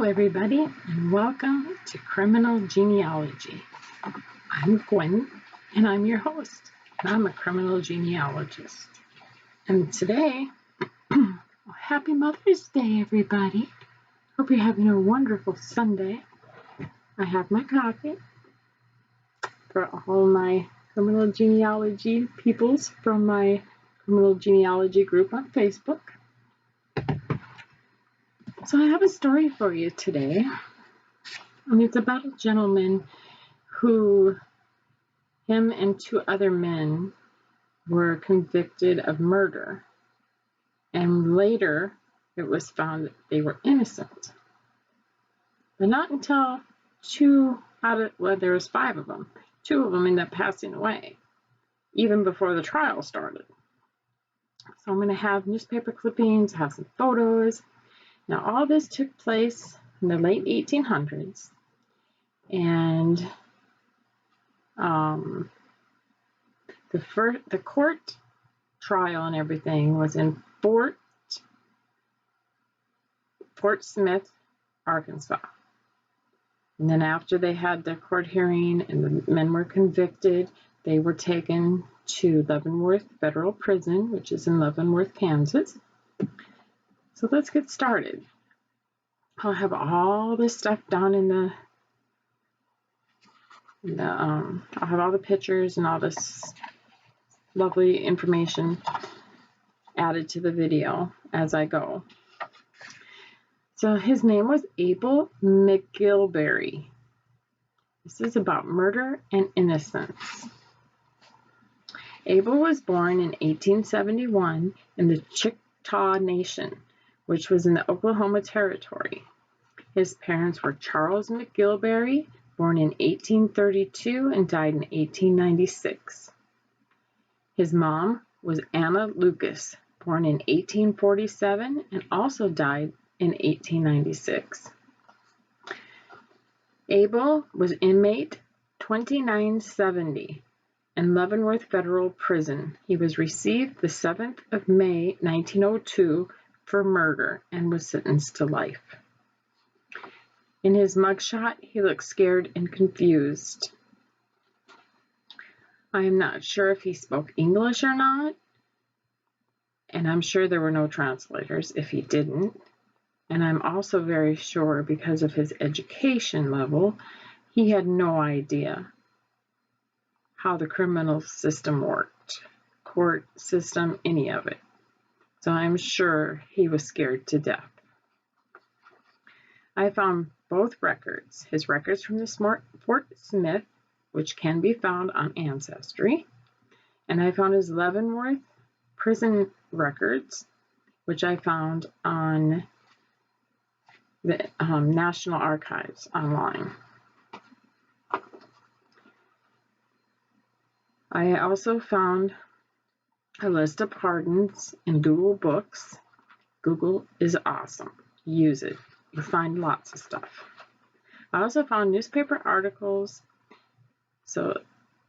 everybody, and welcome to Criminal Genealogy. I'm Gwen, and I'm your host, and I'm a criminal genealogist. And today, happy Mother's Day, everybody. Hope you're having a wonderful Sunday. I have my coffee for all my criminal genealogy peoples from my criminal genealogy group on Facebook. So I have a story for you today, and it's about a gentleman who, him and two other men were convicted of murder, and later it was found that they were innocent. But not until there was 5 of them, 2 of them ended up passing away, even before the trial started. So I'm going to have newspaper clippings, have some photos. Now, all this took place in the late 1800s, and the court trial and everything was in Fort Smith, Arkansas. And then after they had their court hearing and the men were convicted, they were taken to Leavenworth Federal Prison, which is in Leavenworth, Kansas. So let's get started. I'll have all this stuff down I'll have all the pictures and all this lovely information added to the video as I go. So his name was Abel McGilberry. This is about murder and innocence. Abel was born in 1871 in the Choctaw Nation, which was in the Oklahoma Territory. His parents were Charles McGilberry, born in 1832 and died in 1896. His mom was Anna Lucas, born in 1847 and also died in 1896. Abel was inmate 2970 in Leavenworth Federal Prison. He was received the 7th of May, 1902 for murder and was sentenced to life. In his mugshot, he looked scared and confused. I am not sure if he spoke English or not, and I'm sure there were no translators if he didn't. And I'm also very sure, because of his education level, he had no idea how the criminal system worked, court system, any of it. So I'm sure he was scared to death. I found both records, his records from the Fort Smith, which can be found on Ancestry, and I found his Leavenworth prison records, which I found on the National Archives online. I also found a list of pardons in Google Books. Google is awesome. Use it. You'll find lots of stuff. I also found newspaper articles. So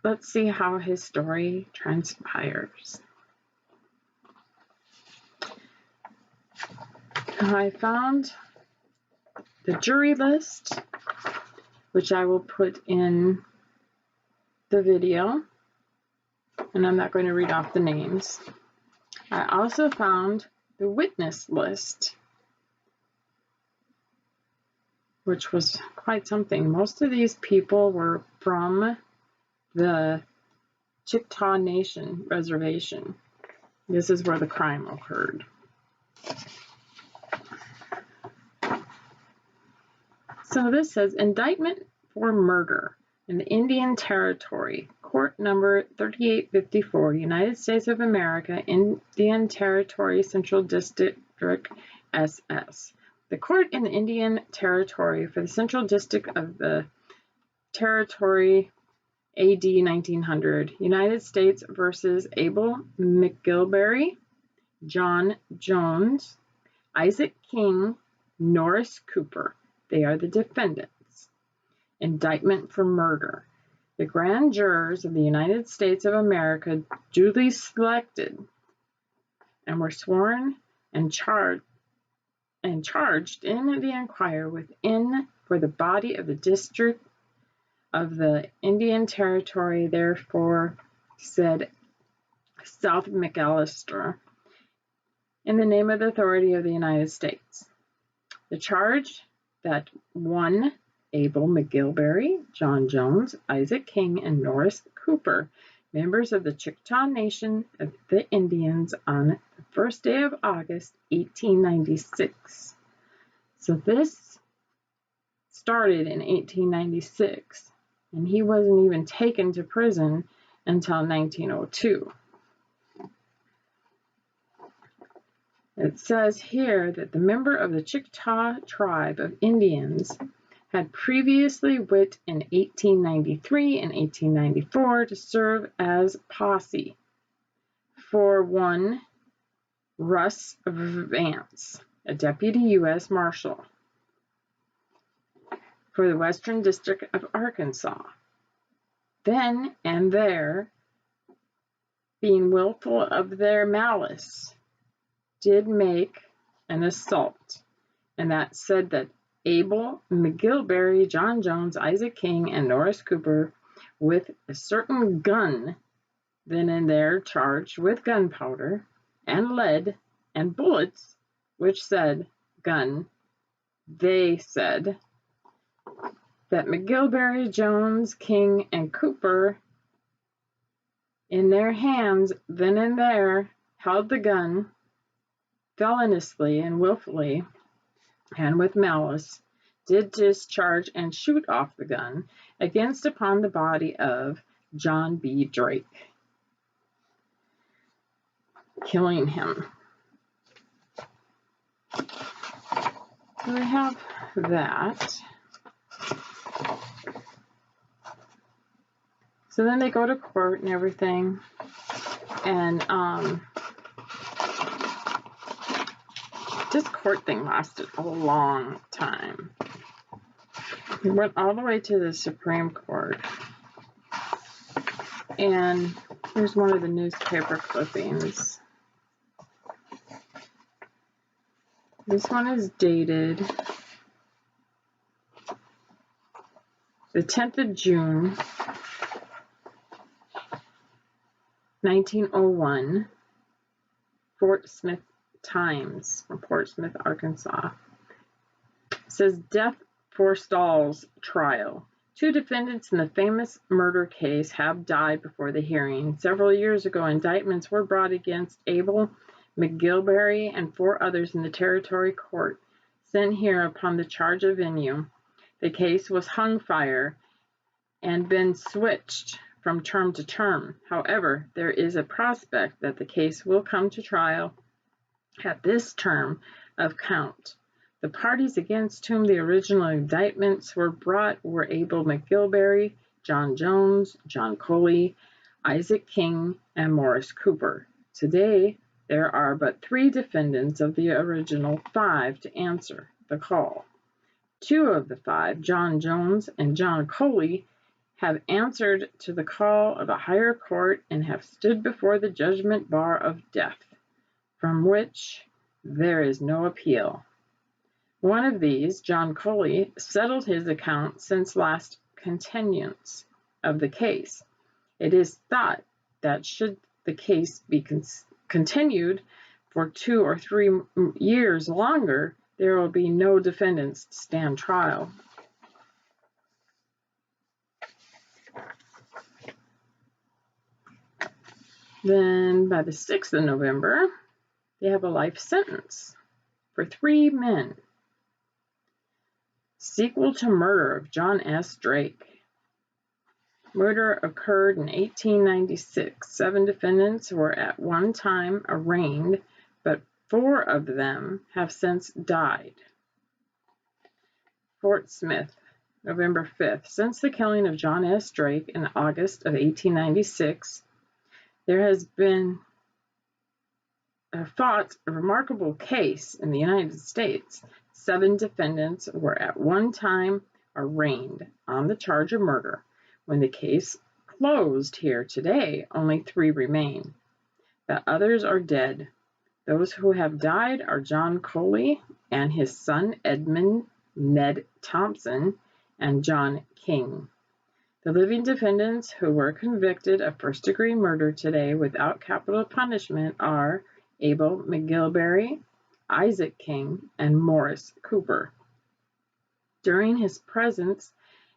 let's see how his story transpires. I found the jury list, which I will put in the video, and I'm not going to read off the names. I also found the witness list, which was quite something. Most of these people were from the Choctaw Nation reservation. This is where the crime occurred. So this says, indictment for murder in the Indian Territory, court number 3854, United States of America, Indian Territory, Central District, SS. The court in the Indian Territory for the Central District of the Territory, AD 1900, United States versus Abel McGilberry, John Jones, Isaac King, Norris Cooper. They are the defendants. Indictment for murder. The grand jurors of the United States of America duly selected and were sworn and charged and charged in the Enquirer within for the body of the district of the Indian Territory, therefore said South McAllister, in the name of the authority of the United States. The charge that 1. Abel McGilberry, John Jones, Isaac King, and Norris Cooper, members of the Choctaw Nation of the Indians, on the first day of August, 1896. So this started in 1896, and he wasn't even taken to prison until 1902. It says here that the member of the Choctaw tribe of Indians had previously writ in 1893 and 1894 to serve as posse for 1. Russ Vance, a deputy U.S. Marshal for the Western District of Arkansas. Then and there, being willful of their malice, did make an assault, and that said that Abel McGilberry, John Jones, Isaac King, and Norris Cooper, with a certain gun, then and there charged with gunpowder and lead and bullets, which said gun, they said that McGilberry, Jones, King, and Cooper, in their hands then and there held the gun, feloniously and willfully, and with malice, did discharge and shoot off the gun against upon the body of John B. Drake, killing him. So we have that. So then they go to court and everything, and this court thing lasted a long time. It went all the way to the Supreme Court. And here's one of the newspaper clippings. This one is dated the 10th of June, 1901, Fort Smith Times from Fort Smith, Arkansas. It says, death forestalls trial. 2 defendants in the famous murder case have died before the hearing. Several years ago, indictments were brought against Abel McGilberry and 4 others in the Territory Court, sent here upon the charge of venue. The case was hung fire and been switched from term to term. However, there is a prospect that the case will come to trial at this term of count. The parties against whom the original indictments were brought were Abel McGilberry, John Jones, John Coley, Isaac King, and Morris Cooper. Today, there are but 3 defendants of the original 5 to answer the call. 2 of the 5, John Jones and John Coley, have answered to the call of a higher court and have stood before the judgment bar of death, from which there is no appeal. One of these, John Coley, settled his account since last continuance of the case. It is thought that should the case be continued for 2 or 3 years longer, there will be no defendants to stand trial. Then by the 6th of November, they have a life sentence for 3 men. Sequel to murder of John S. Drake. Murder occurred in 1896. 7 defendants were at one time arraigned, but 4 of them have since died. Fort Smith, November 5th. Since the killing of John S. Drake in August of 1896, there has been fought a remarkable case in the United States. 7 defendants were at one time arraigned on the charge of murder. When the case closed here today, only 3 remain. The others are dead. Those who have died are John Coley and his son Edmund Ned Thompson and John King. The living defendants who were convicted of first-degree murder today without capital punishment are Abel McGilberry, Isaac King, and Morris Cooper. During his presence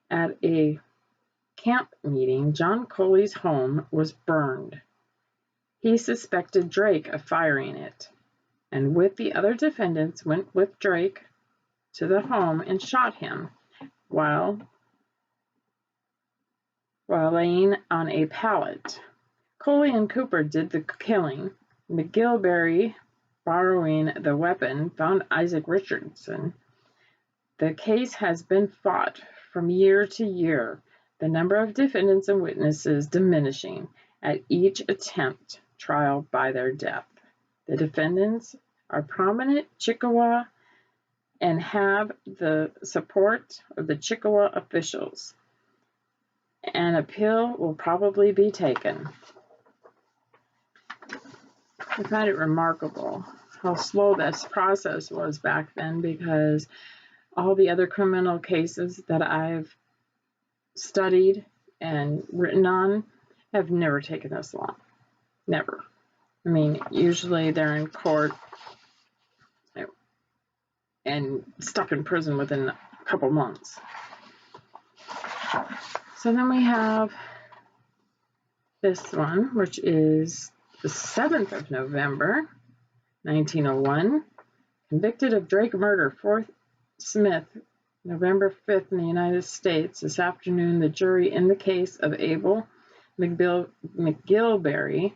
at a camp meeting, John Coley's home was burned. He suspected Drake of firing it, and with the other defendants went with Drake to the home and shot him while laying on a pallet. Coley and Cooper did the killing. McGilberry, borrowing the weapon, found Isaac Richardson. The case has been fought from year to year, the number of defendants and witnesses diminishing at each attempt trial by their death. The defendants are prominent Chickasaw and have the support of the Chickasaw officials. An appeal will probably be taken. I find it remarkable how slow this process was back then, because all the other criminal cases that I've studied and written on have never taken this long. Never. I mean, usually they're in court and stuck in prison within a couple months. So then we have this one, which is the 7th of November, 1901. Convicted of Drake murder, Fort Smith, November 5th in the United States. This afternoon, the jury in the case of Abel McGilberry,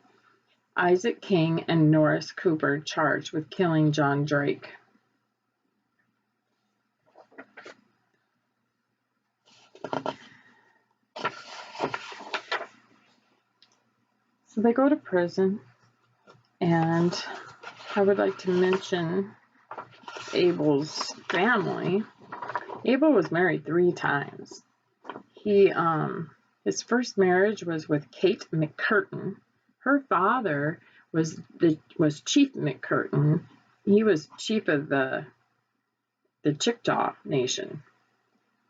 Isaac King, and Norris Cooper charged with killing John Drake. So they go to prison, and I would like to mention Abel's family. Abel was married 3 times. His first marriage was with Kate McCurtain. Her father was Chief McCurtain. He was chief of the Choctaw Nation.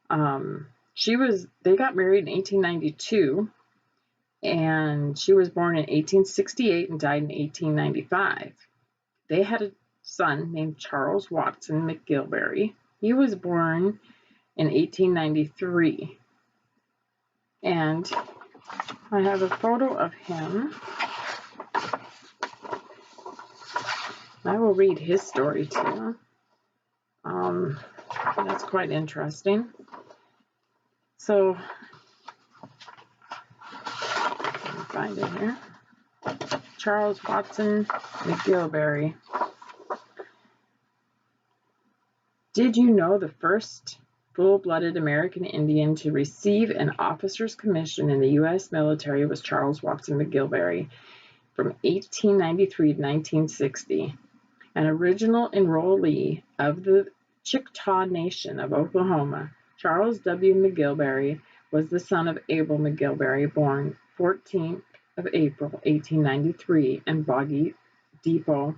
They got married in 1892, and she was born in 1868 and died in 1895. They had a son named Charles Watson McGilberry. He was born in 1893. And I have a photo of him. I will read his story too. That's quite interesting. So, let me find it here. Charles Watson McGilberry. Did you know the first full-blooded American Indian to receive an officer's commission in the U.S. military was Charles Watson McGilberry from 1893 to 1960, an original enrollee of the Choctaw Nation of Oklahoma. Charles W. McGilberry was the son of Abel McGilberry, born 14th of April, 1893, in Boggy Depot,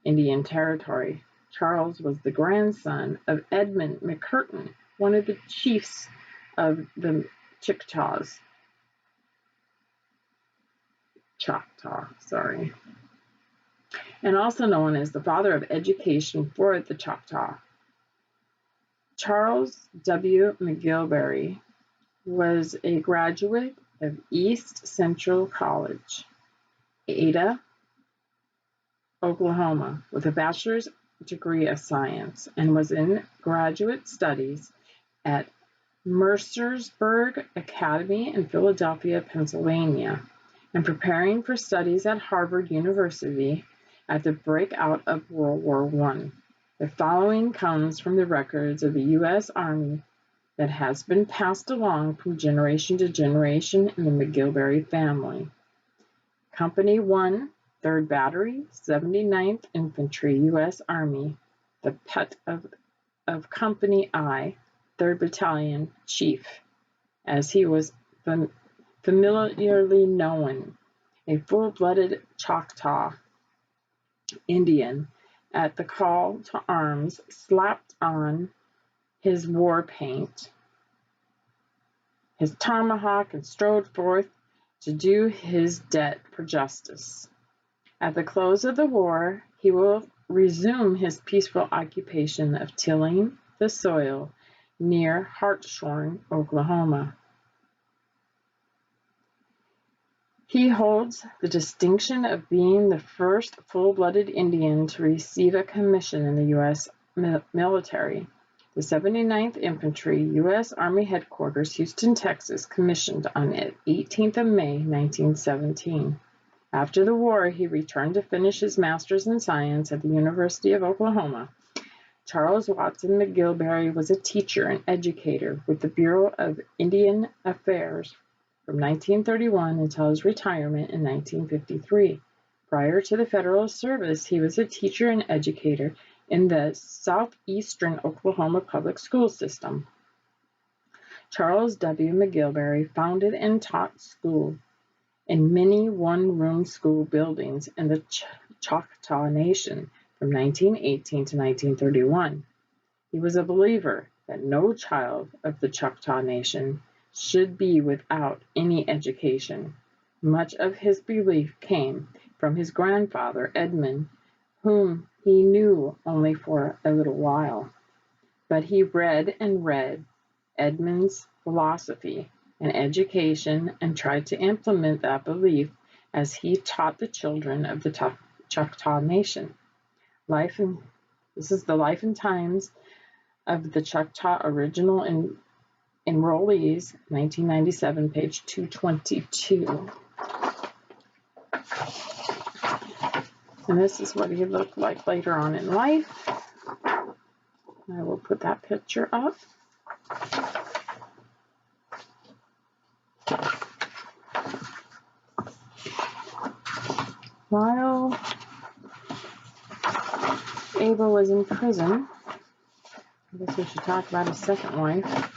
Indian Territory. Charles was the grandson of Edmund McCurtain, one of the chiefs of the Choctaw, and also known as the father of education for the Choctaw. Charles W. McGilberry was a graduate of East Central College, Ada, Oklahoma, with a bachelor's degree of science, and was in graduate studies at Mercersburg Academy in Philadelphia, Pennsylvania, and preparing for studies at Harvard University at the breakout of World War I. The following comes from the records of the U.S. Army that has been passed along from generation to generation in the McGilberry family. Company 1, 3rd Battery, 79th Infantry, U.S. Army, the pet of Company I, 3rd Battalion, Chief, as he was familiarly known, a full-blooded Choctaw. Indian, at the call to arms, slapped on his war paint, his tomahawk, and strode forth to do his debt for justice. At the close of the war, he will resume his peaceful occupation of tilling the soil near Hartshorn, Oklahoma. He holds the distinction of being the first full-blooded Indian to receive a commission in the U.S. military. The 79th Infantry, U.S. Army Headquarters, Houston, Texas, commissioned on 18th of May, 1917. After the war, he returned to finish his master's in science at the University of Oklahoma. Charles Watson McGilberry was a teacher and educator with the Bureau of Indian Affairs from 1931 until his retirement in 1953. Prior to the federal service, he was a teacher and educator in the southeastern Oklahoma public school system. Charles W. McGilberry founded and taught school in many one-room school buildings in the Choctaw Nation from 1918 to 1931. He was a believer that no child of the Choctaw Nation should be without any education. Much of his belief came from his grandfather, Edmund, whom he knew only for a little while. But he read and read Edmund's philosophy and education and tried to implement that belief as he taught the children of the Choctaw Nation. This is the life and times of the Choctaw original enrollees, 1997, page 222. And this is what he looked like later on in life. I will put that picture up. While Abel was in prison, I guess we should talk about his second wife.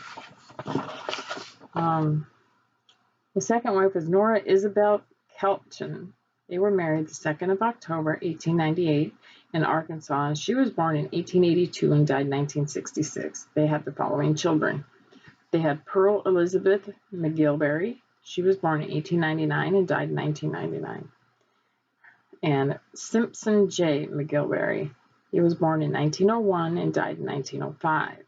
His second wife was Nora Isabel Kelton. They were married the 2nd of October, 1898, in Arkansas. She was born in 1882 and died in 1966. They had the following children. They had Pearl Elizabeth McGilberry. She was born in 1899 and died in 1999. And Simpson J. McGilberry. He was born in 1901 and died in 1905.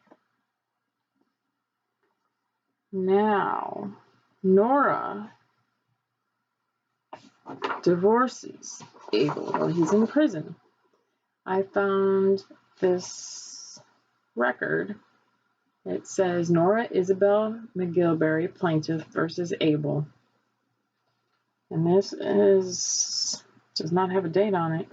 Now, Nora divorces Abel while he's in prison. I found this record. It says Nora Isabel McGilberry, plaintiff versus Abel. And this does not have a date on it.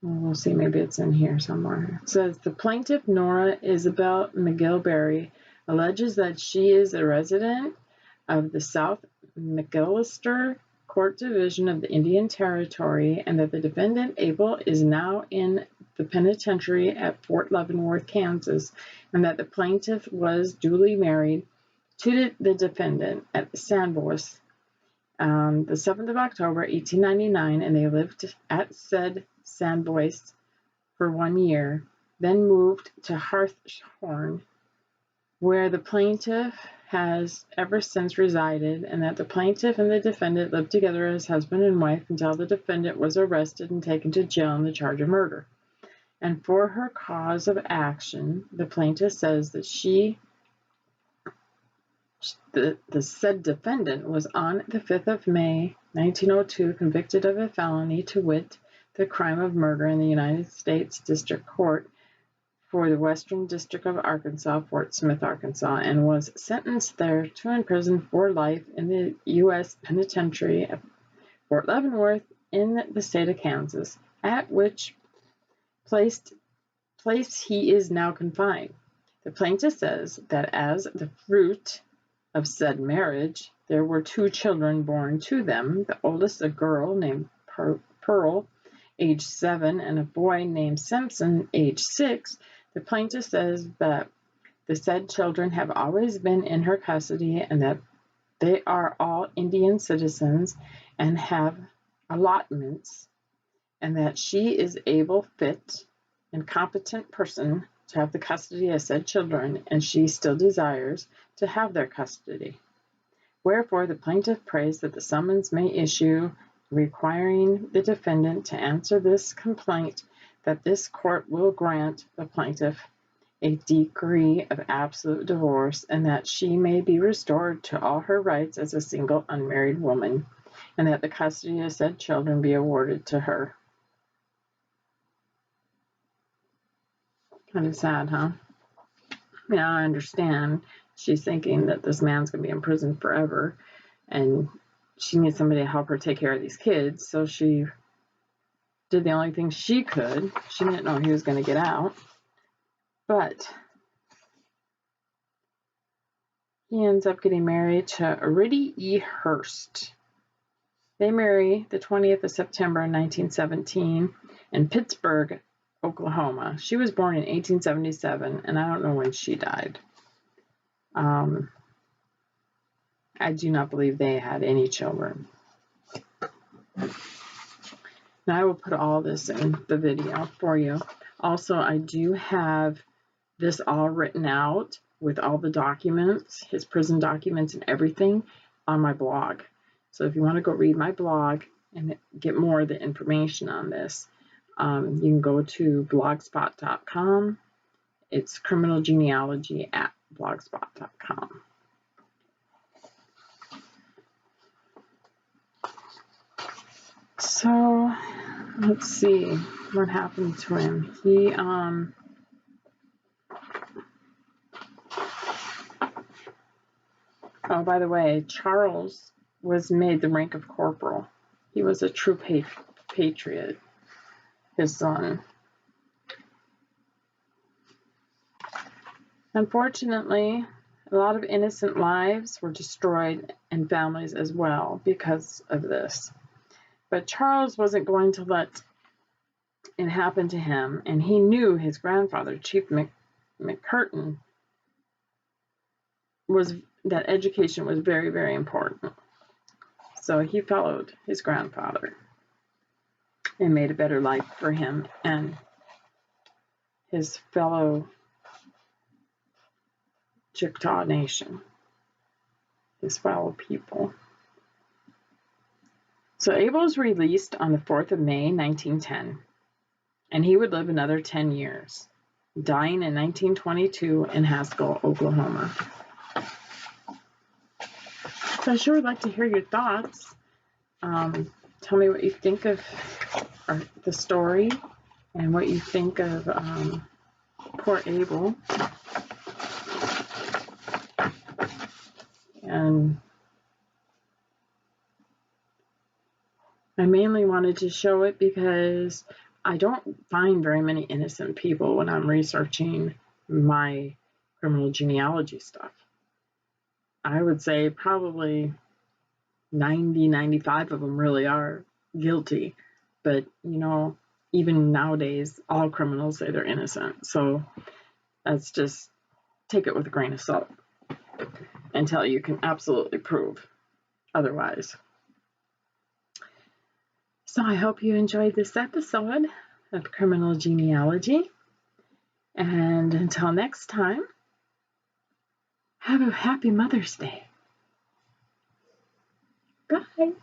We'll see, maybe it's in here somewhere. It says the plaintiff Nora Isabel McGilberry alleges that she is a resident of the South McAllister Court Division of the Indian Territory and that the defendant Abel is now in the penitentiary at Fort Leavenworth, Kansas, and that the plaintiff was duly married to the defendant at Sandboys on the 7th of October, 1899, and they lived at said Sandboys for 1 year, then moved to Hartshorn, where the plaintiff has ever since resided, and that the plaintiff and the defendant lived together as husband and wife until the defendant was arrested and taken to jail on the charge of murder. And for her cause of action, the plaintiff says that the said defendant was on the 5th of May, 1902, convicted of a felony, to wit, the crime of murder in the United States District Court for the Western District of Arkansas, Fort Smith, Arkansas, and was sentenced there to imprison for life in the U.S. Penitentiary at Fort Leavenworth in the state of Kansas, at which place he is now confined. The plaintiff says that as the fruit of said marriage, there were 2 children born to them, the oldest a girl named Pearl, age 7, and a boy named Simpson, age 6. The plaintiff says that the said children have always been in her custody and that they are all Indian citizens and have allotments and that she is able, fit, and competent person to have the custody of said children, and she still desires to have their custody. Wherefore, the plaintiff prays that the summons may issue requiring the defendant to answer this complaint, that this court will grant the plaintiff a decree of absolute divorce, and that she may be restored to all her rights as a single unmarried woman, and that the custody of said children be awarded to her. Kind of sad, huh? Yeah, I understand. She's thinking that this man's going to be in prison forever, and she needs somebody to help her take care of these kids, so she did the only thing she could. She didn't know he was going to get out. But he ends up getting married to Riddy E. Hurst. They marry the 20th of September 1917 in Pittsburgh, Oklahoma. She was born in 1877, and I don't know when she died. I do not believe they had any children. Now, I will put all this in the video for you. Also, I do have this all written out with all the documents, his prison documents and everything on my blog. So if you want to go read my blog and get more of the information on this, you can go to blogspot.com. It's criminal genealogy at blogspot.com. So let's see what happened to him. He oh, by the way, Charles was made the rank of corporal. He was a true patriot, his son. Unfortunately, a lot of innocent lives were destroyed and families as well because of this. But Charles wasn't going to let it happen to him, and he knew his grandfather, Chief McCurtain, that education was very, very important. So he followed his grandfather and made a better life for him and his fellow Choctaw Nation, his fellow people. So Abel was released on the 4th of May, 1910, and he would live another 10 years, dying in 1922 in Haskell, Oklahoma. So I sure would like to hear your thoughts. Tell me what you think of the story and what you think of poor Abel. And I mainly wanted to show it because I don't find very many innocent people when I'm researching my criminal genealogy stuff. I would say probably 95 of them really are guilty. But, even nowadays, all criminals say they're innocent. So let's just take it with a grain of salt until you can absolutely prove otherwise. So I hope you enjoyed this episode of Criminal Genealogy. And until next time, have a happy Mother's Day. Bye.